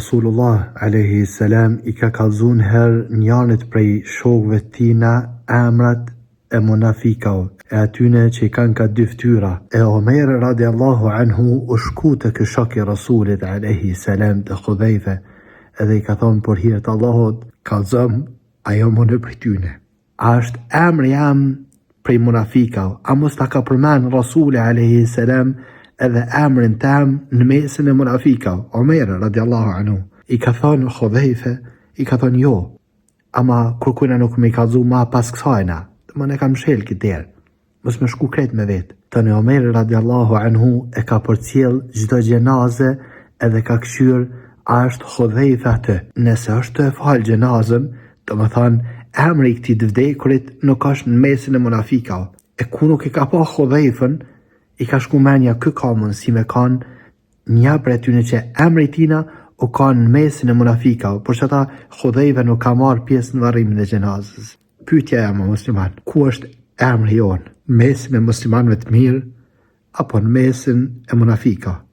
Rasulullah alayhi salam I ka kallzun her njanit prej shokëve tina emrat e munafikave e atyne që I kanë ka dy ftyra. E Omer radiallahu anhu u shku të kë shok I Rasulit alayhi salam të Hudhaife edhe I ka thonë për hir të Allahut kallzom ajo më prej tyne. A është emri jam prej munafikave, a mos ta ka përmen Rasuli alayhi salam edhe emrin tam në mesin e munafikave. Omer radiallahu anhu I ka thonë Hudhaife, I ka thonë jo, ama kërkujna nuk me I kallzu ma pas kësajna, më ne kam shel këtër, mos me shku kret me vetë. Të në Omer radiallahu anhu e ka përcjell gjdo gjenaze edhe ka këshyr a është Hudhaife atë. Nëse është të e falë gjenazën, të më thonë emri I këti dëvdekurit nuk është në mesin e munafikave. E ku nuk I ka pa Hudhaifen, I ka shku menja kë ka mundësi me kanë një për e tyne që emri tina u kanë në mesin e munafikave, por që ta Hudhaife nuk ka marë pjesë në varrimin e gjenazës. Pyetja e më musliman, ku është emri jonë? Mesin e muslimanëve të mirë apo në mesin e munafikave?